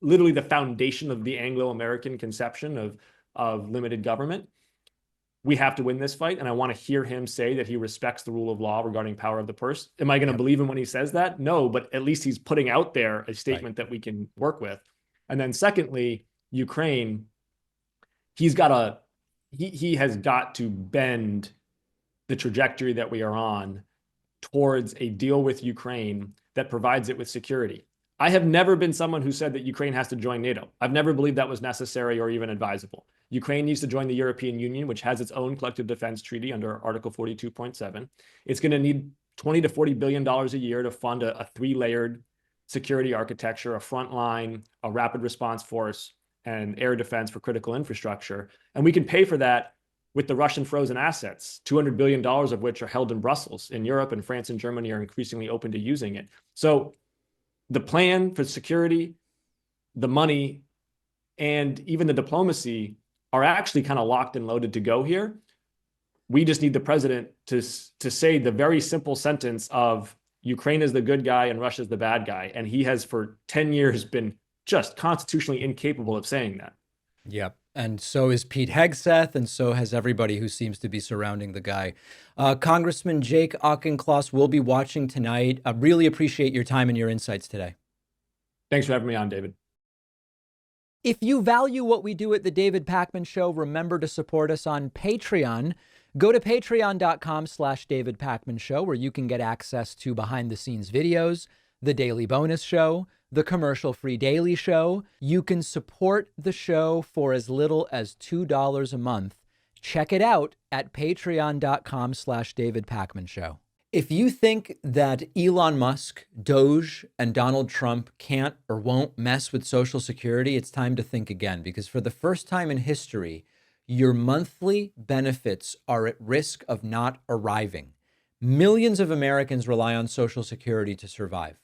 literally the foundation of the Anglo-American conception of limited government. We have to win this fight, and I want to hear him say that he respects the rule of law regarding power of the purse. Am I going to believe him when he says that? No, but at least he's putting out there a statement that we can work with. And then secondly, Ukraine, he has got to bend the trajectory that we are on towards a deal with Ukraine that provides it with security. I have never been someone who said that Ukraine has to join NATO. I've never believed that was necessary or even advisable. Ukraine needs to join the European Union, which has its own collective defense treaty under Article 42.7. It's going to need $20 to $40 billion a year to fund a three-layered security architecture, a front line, a rapid response force, and air defense for critical infrastructure. And we can pay for that with the Russian frozen assets, $200 billion of which are held in Brussels. In Europe, and France and Germany are increasingly open to using it. So the plan for security, the money, and even the diplomacy are actually kind of locked and loaded to go here. We just need the president to say the very simple sentence of Ukraine is the good guy and Russia is the bad guy. And he has for 10 years been just constitutionally incapable of saying that. Yep. And so is Pete Hegseth, and so has everybody who seems to be surrounding the guy. Congressman Jake Auchincloss will be watching tonight. I really appreciate your time and your insights today. Thanks for having me on, David. If you value what we do at The David Pakman Show, remember to support us on Patreon. Go to patreon.com/David Pakman Show, where you can get access to behind-the-scenes videos, the daily bonus show, the commercial-free Daily Show. You can support the show for as little as $2 a month. Check it out at patreon.com/David Pakman Show. If you think that Elon Musk, Doge, and Donald Trump can't or won't mess with Social Security, it's time to think again, because for the first time in history, your monthly benefits are at risk of not arriving. Millions of Americans rely on Social Security to survive.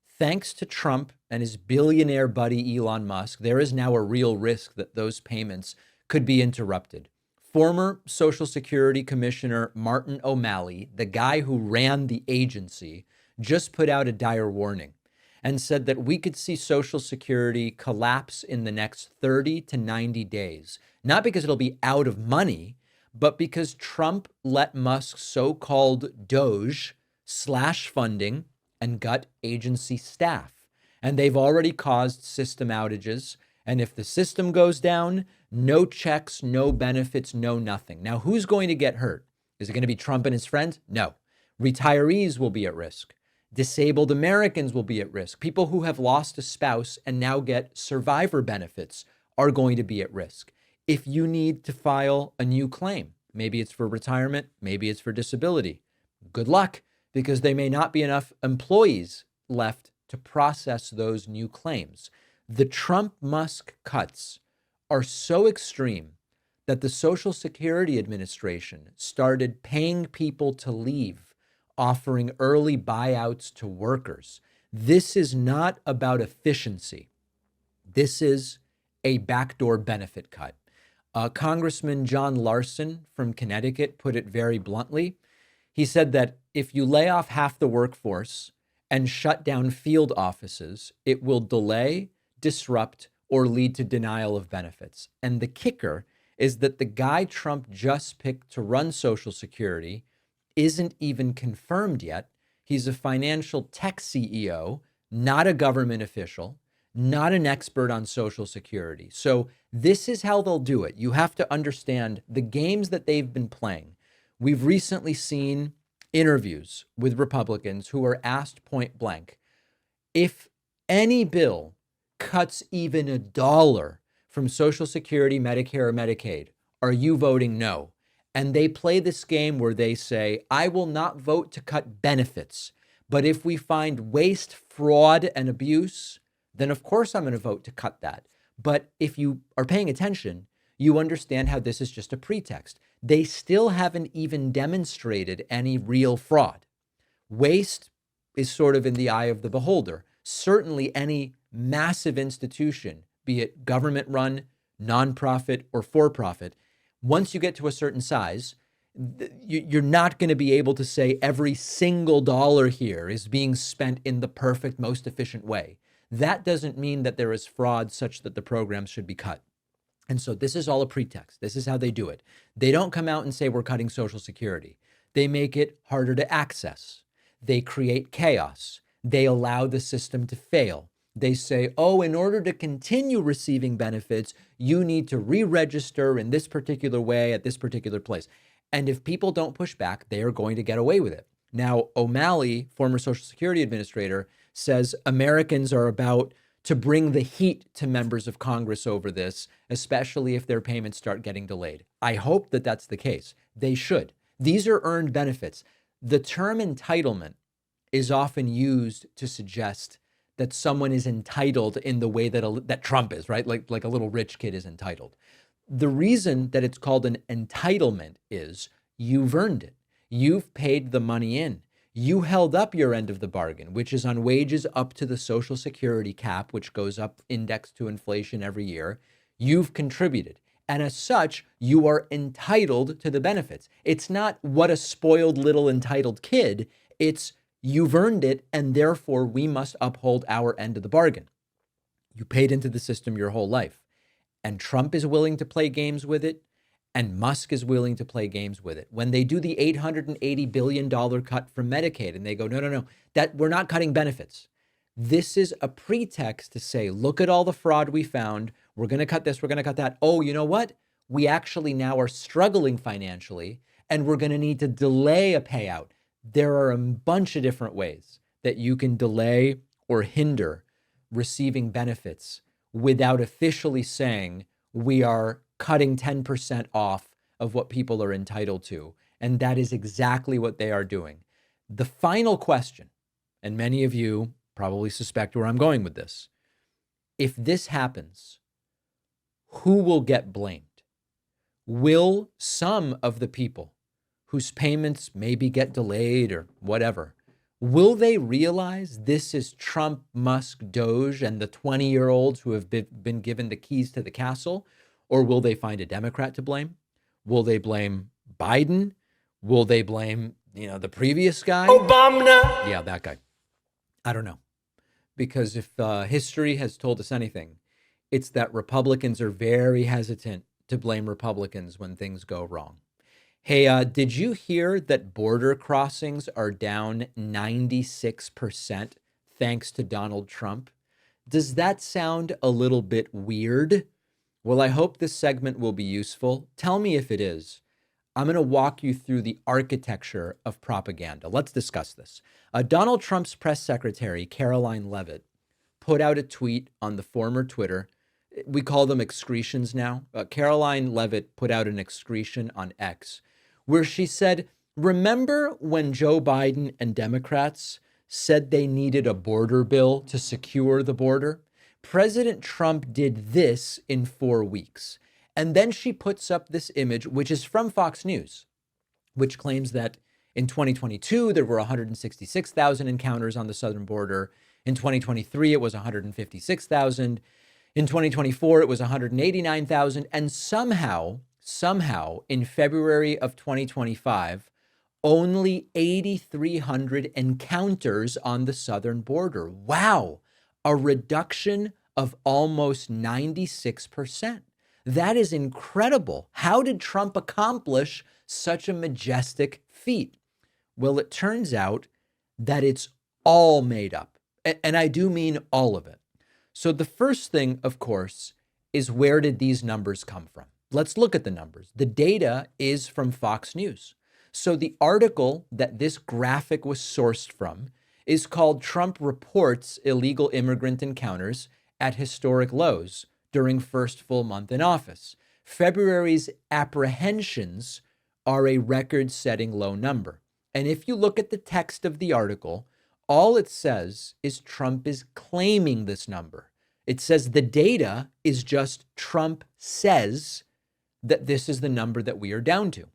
Thanks to Trump and his billionaire buddy Elon Musk, there is now a real risk that those payments could be interrupted. Former Social Security Commissioner Martin O'Malley, the guy who ran the agency, just put out a dire warning and said that we could see Social Security collapse in the next 30 to 90 days. Not because it'll be out of money, but because Trump let Musk's so-called Doge slash funding and gut agency staff. And they've already caused system outages. And if the system goes down, no checks, no benefits, no nothing. Now, who's going to get hurt? Is it going to be Trump and his friends? No. Retirees will be at risk. Disabled Americans will be at risk. People who have lost a spouse and now get survivor benefits are going to be at risk. If you need to file a new claim, maybe it's for retirement, maybe it's for disability, good luck, because there may not be enough employees left to process those new claims. The Trump-Musk cuts are so extreme that the Social Security Administration started paying people to leave, offering early buyouts to workers. This is not about efficiency. This is a backdoor benefit cut. Congressman John Larson from Connecticut put it very bluntly. He said that if you lay off half the workforce and shut down field offices, it will delay, disrupt, or lead to denial of benefits. And the kicker is that the guy Trump just picked to run Social Security isn't even confirmed yet. He's a financial tech CEO, not a government official, not an expert on Social Security. So this is how they'll do it. You have to understand the games that they've been playing. We've recently seen interviews with Republicans who are asked point blank, if any bill cuts even $1 from Social Security, Medicare, or Medicaid, are you voting no? And they play this game where they say, I will not vote to cut benefits, but if we find waste, fraud, and abuse, then of course I'm going to vote to cut that. But if you are paying attention, you understand how this is just a pretext. They still haven't even demonstrated any real fraud. Waste is sort of in the eye of the beholder. Certainly any massive institution, be it government-run, nonprofit, or for-profit, once you get to a certain size, you're not going to be able to say every single dollar here is being spent in the perfect, most efficient way. That doesn't mean that there is fraud such that the programs should be cut. And so this is all a pretext. This is how they do it. They don't come out and say we're cutting Social Security. They make it harder to access. They create chaos. They allow the system to fail. They say, oh, in order to continue receiving benefits, you need to re-register in this particular way at this particular place. And if people don't push back, they are going to get away with it. Now, O'Malley, former Social Security administrator, says Americans are about to bring the heat to members of Congress over this, especially if their payments start getting delayed. I hope that that's the case. They should. These are earned benefits. The term entitlement is often used to suggest that someone is entitled in the way that Trump is, right? Like a little rich kid is entitled. The reason that it's called an entitlement is you've earned it. You've paid the money in. You held up your end of the bargain, which is on wages up to the Social Security cap, which goes up indexed to inflation every year. You've contributed. And as such, you are entitled to the benefits. It's not what a spoiled little entitled kid. It's you've earned it, and therefore we must uphold our end of the bargain. You paid into the system your whole life. And Trump is willing to play games with it, and Musk is willing to play games with it. When they do the $880 billion cut from Medicaid, and they go, no, that we're not cutting benefits. This is a pretext to say, look at all the fraud we found. We're going to cut this, we're going to cut that. Oh, you know what? We actually now are struggling financially, and we're going to need to delay a payout. There are a bunch of different ways that you can delay or hinder receiving benefits without officially saying we are cutting 10% off of what people are entitled to. And that is exactly what they are doing. The final question, and many of you probably suspect where I'm going with this. If this happens, who will get blamed? Will some of the people whose payments maybe get delayed or whatever, will they realize this is Trump, Musk, Doge, and the 20-year-olds who have been given the keys to the castle? Or will they find a Democrat to blame? Will they blame Biden? Will they blame, the previous guy? Obama. Yeah, that guy. I don't know. Because if history has told us anything, it's that Republicans are very hesitant to blame Republicans when things go wrong. Hey, did you hear that border crossings are down 96% thanks to Donald Trump? Does that sound a little bit weird? Well, I hope this segment will be useful. Tell me if it is. I'm going to walk you through the architecture of propaganda. Let's discuss this. Donald Trump's press secretary, Caroline Leavitt, put out a tweet on the former Twitter. We call them excretions now. Caroline Leavitt put out an excretion on X where she said, remember when Joe Biden and Democrats said they needed a border bill to secure the border? President Trump did this in 4 weeks. And then she puts up this image, which is from Fox News, which claims that in 2022, there were 166,000 encounters on the southern border. In 2023, it was 156,000. In 2024, it was 189,000. And somehow, in February of 2025, only 8,300 encounters on the southern border. Wow, a reduction of almost 96%. That is incredible. How did Trump accomplish such a majestic feat? Well, it turns out that it's all made up. And I do mean all of it. So the first thing, of course, is where did these numbers come from? Let's look at the numbers. The data is from Fox News. So the article that this graphic was sourced from is called Trump Reports Illegal Immigrant Encounters at Historic Lows during first full month in office. February's apprehensions are a record-setting low number. And if you look at the text of the article, all it says is Trump is claiming this number. It says the data is just Trump says that this is the number that we are down to.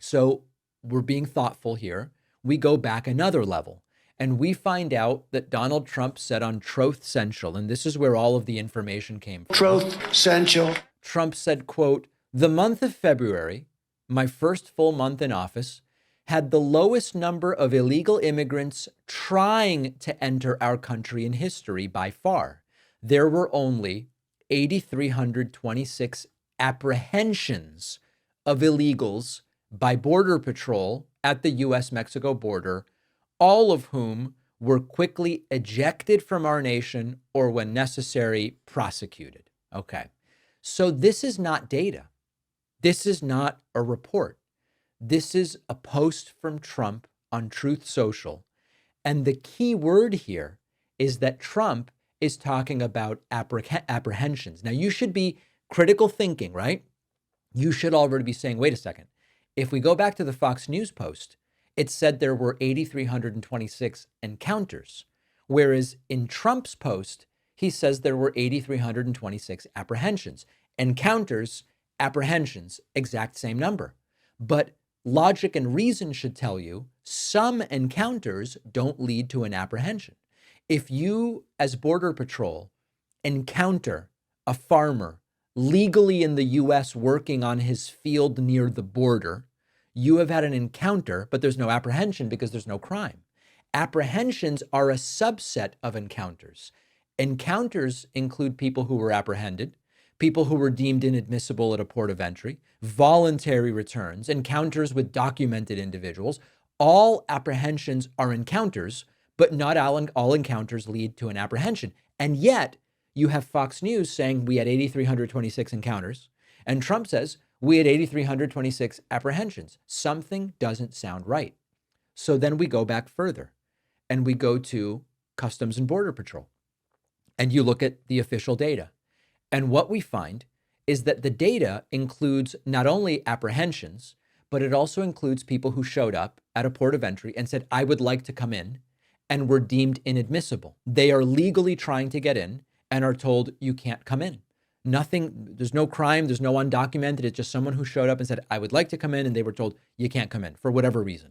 So we're being thoughtful here. We go back another level and we find out that Donald Trump said on Truth Central, and this is where all of the information came from. Truth Central. Trump said, quote, the month of February, my first full month in office, had the lowest number of illegal immigrants trying to enter our country in history by far. There were only 8,326 apprehensions of illegals by Border Patrol at the U.S.-Mexico border, all of whom were quickly ejected from our nation or, when necessary, prosecuted. Okay, so this is not data. This is not a report. This is a post from Trump on Truth Social. And the key word here is that Trump is talking about apprehensions. Now, you should be critical thinking, right? You should already be saying, wait a second. If we go back to the Fox News post, it said there were 8,326 encounters, whereas in Trump's post, he says there were 8,326 apprehensions. Encounters, apprehensions, exact same number. But logic and reason should tell you some encounters don't lead to an apprehension. If you, as Border Patrol, encounter a farmer legally in the U.S. working on his field near the border, you have had an encounter, but there's no apprehension because there's no crime. Apprehensions are a subset of encounters. Encounters include people who were apprehended, people who were deemed inadmissible at a port of entry, voluntary returns, encounters with documented individuals. All apprehensions are encounters, but not all encounters lead to an apprehension. And yet, you have Fox News saying we had 8,326 encounters, and Trump says we had 8,326 apprehensions. Something doesn't sound right. So then we go back further, and we go to Customs and Border Patrol. and you look at the official data. And what we find is that the data includes not only apprehensions, but it also includes people who showed up at a port of entry and said, I would like to come in, and were deemed inadmissible. They are legally trying to get in and are told you can't come in. Nothing, there's no crime, there's no undocumented. It's just someone who showed up and said, I would like to come in, and they were told you can't come in for whatever reason.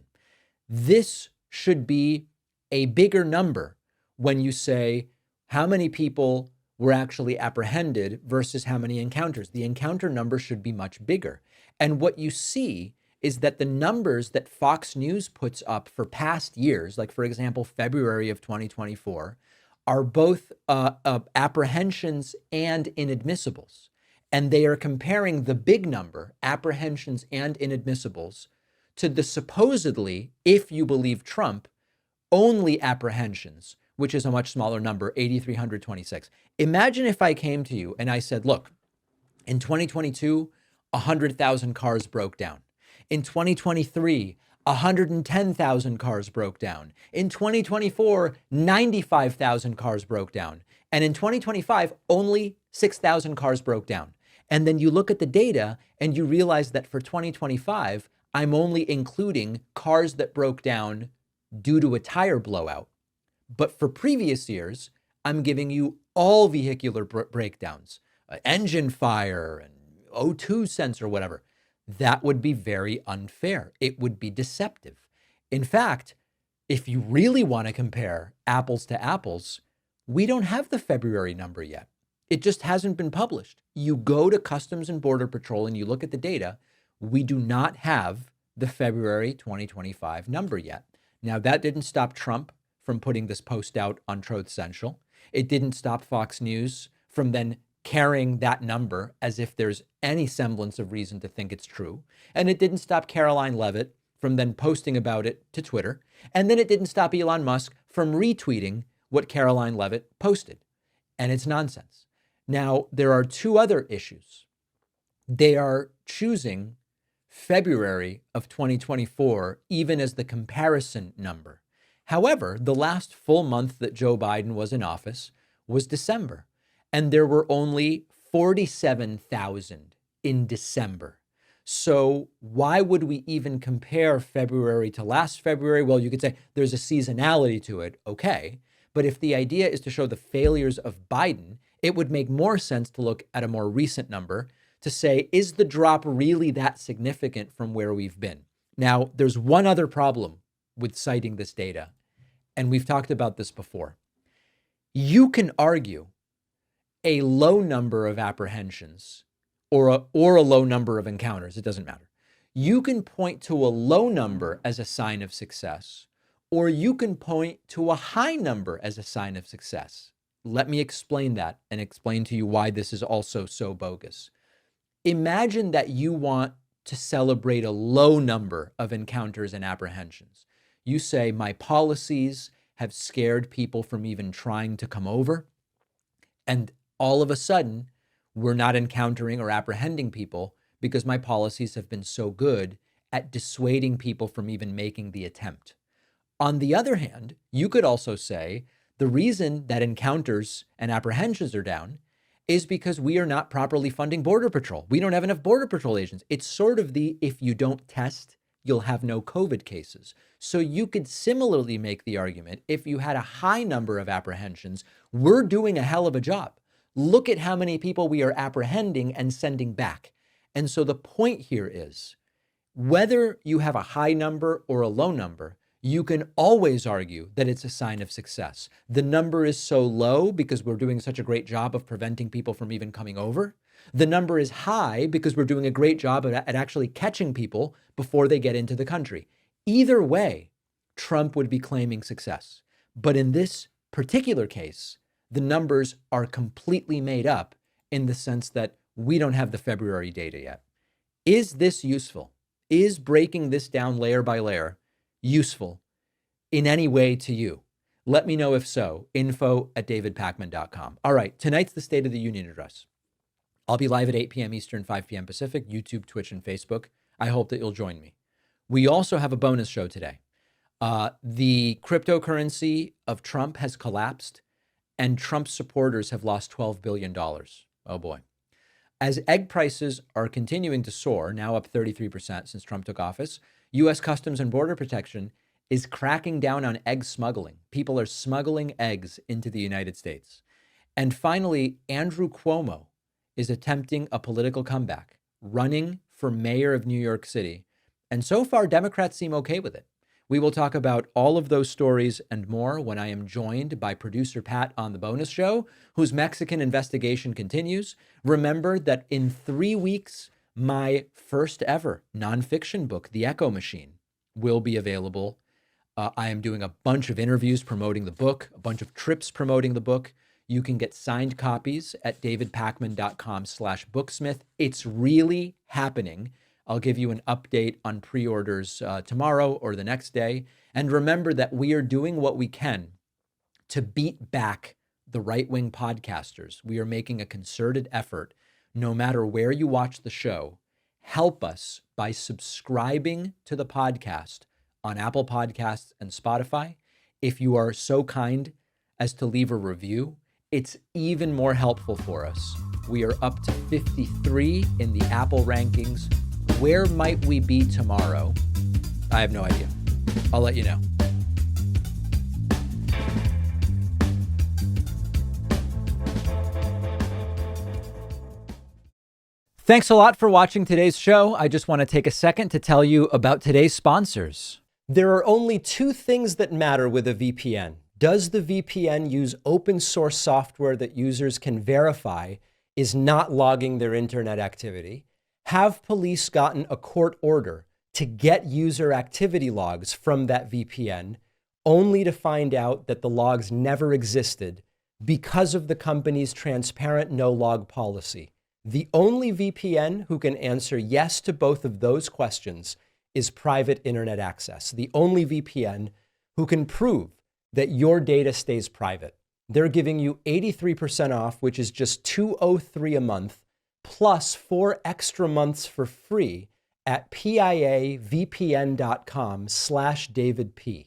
This should be a bigger number when you say how many people were actually apprehended versus how many encounters. The encounter number should be much bigger. And what you see is that the numbers that Fox News puts up for past years, like for example, February of 2024, are both apprehensions and inadmissibles. And they are comparing the big number, apprehensions and inadmissibles, to the supposedly, if you believe Trump, only apprehensions, which is a much smaller number, 8,326. Imagine if I came to you and I said, look, in 2022, 100,000 cars broke down. In 2023, 110,000 cars broke down. In 2024, 95,000 cars broke down. And in 2025, only 6,000 cars broke down. And then you look at the data and you realize that for 2025, I'm only including cars that broke down due to a tire blowout. But for previous years, I'm giving you all vehicular breakdowns, engine fire and O2 sensor, whatever. That would be very unfair. It would be deceptive. In fact, if you really want to compare apples to apples, we don't have the February number yet. It just hasn't been published. You go to Customs and Border Patrol and you look at the data. We do not have the February 2025 number yet. Now, that didn't stop Trump from putting this post out on Truth Central. It didn't stop Fox News from then carrying that number as if there's any semblance of reason to think it's true. And it didn't stop Caroline Levitt from then posting about it to Twitter. And then it didn't stop Elon Musk from retweeting what Caroline Levitt posted. And it's nonsense. Now, there are two other issues. They are choosing February of 2024 even as the comparison number. However, the last full month that Joe Biden was in office was December. And there were only 47,000 in December. So why would we even compare February to last February? Well, you could say there's a seasonality to it. Okay. But if the idea is to show the failures of Biden, it would make more sense to look at a more recent number to say, is the drop really that significant from where we've been? Now, there's one other problem with citing this data, and we've talked about this before. You can argue a low number of apprehensions or a low number of encounters, it doesn't matter. You can point to a low number as a sign of success, or you can point to a high number as a sign of success. Let me explain that and explain to you why this is also so bogus. Imagine that you want to celebrate a low number of encounters and apprehensions. You say, my policies have scared people from even trying to come over, and all of a sudden, we're not encountering or apprehending people because my policies have been so good at dissuading people from even making the attempt. On the other hand, you could also say the reason that encounters and apprehensions are down is because we are not properly funding Border Patrol. We don't have enough Border Patrol agents. It's sort of the, if you don't test, you'll have no COVID cases. So you could similarly make the argument, if you had a high number of apprehensions, we're doing a hell of a job. Look at how many people we are apprehending and sending back. And so the point here is, whether you have a high number or a low number, you can always argue that it's a sign of success. The number is so low because we're doing such a great job of preventing people from even coming over. The number is high because we're doing a great job at actually catching people before they get into the country. Either way, Trump would be claiming success. But in this particular case, the numbers are completely made up in the sense that we don't have the February data yet. Is this useful? Is breaking this down layer by layer useful in any way to you? Let me know if so. info@davidpakman.com. All right, tonight's the State of the Union address. I'll be live at 8 p.m. Eastern, 5 p.m. Pacific, YouTube, Twitch, and Facebook. I hope that you'll join me. We also have a bonus show today. The cryptocurrency of Trump has collapsed, and Trump supporters have lost $12 billion. Oh boy. As egg prices are continuing to soar, now up 33% since Trump took office, U.S. Customs and Border Protection is cracking down on egg smuggling. People are smuggling eggs into the United States. And finally, Andrew Cuomo is attempting a political comeback, running for mayor of New York City. And so far, Democrats seem okay with it. We will talk about all of those stories and more when I am joined by producer Pat on the bonus show, whose Mexican investigation continues. Remember that in 3 weeks, my first ever nonfiction book, The Echo Machine, will be available. I am doing a bunch of interviews promoting the book, a bunch of trips promoting the book. You can get signed copies at davidpakman.com/booksmith. It's really happening. I'll give you an update on pre-orders tomorrow or the next day. And remember that we are doing what we can to beat back the right-wing podcasters. We are making a concerted effort, no matter where you watch the show. Help us by subscribing to the podcast on Apple Podcasts and Spotify. If you are so kind as to leave a review, it's even more helpful for us. We are up to 53 in the Apple rankings. Where might we be tomorrow? I have no idea. I'll let you know. Thanks a lot for watching today's show. I just want to take a second to tell you about today's sponsors. There are only two things that matter with a VPN. Does the VPN use open source software that users can verify is not logging their internet activity? Have police gotten a court order to get user activity logs from that VPN, only to find out that the logs never existed because of the company's transparent no-log policy? The only VPN who can answer yes to both of those questions is Private Internet Access, the only VPN who can prove that your data stays private. They're giving you 83% off, which is just $203 a month, plus 4 extra months for free at piavpn.com/DavidP.